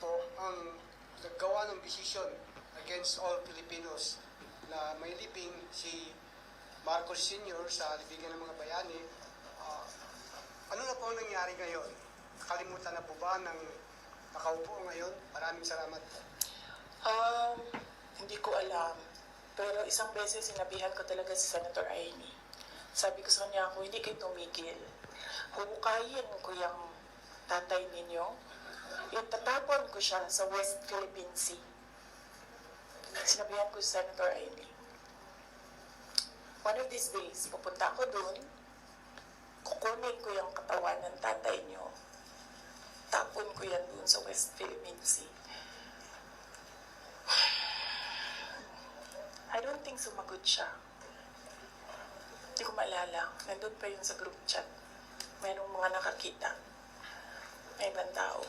po ang naggawa ng desisyon against all Filipinos na may libing si Marcos Sr. sa libigan ng mga bayani. Ano na po ang nangyari ngayon? Nakalimutan na po ba ng nakaupo ngayon? Maraming salamat po. Hindi ko alam. Pero isang beses sinabihan ko talaga si Senator Amy. Sabi ko sa kanya, kung hindi kayo tumigil, huhukayin ko yung tatay ninyo, itatapon ko siya sa West Philippine Sea. Sinabihan ko si Senator Amy. One of these days, pupunta ako dun, kukunin ko yung katawan ng tatay niyo, tapon ko yan dun sa West Philippine Sea. I don't think sumagot siya. Hindi ko maalala. Nandun pa yun sa group chat. Mayroong mga nakakita. May ibang tao.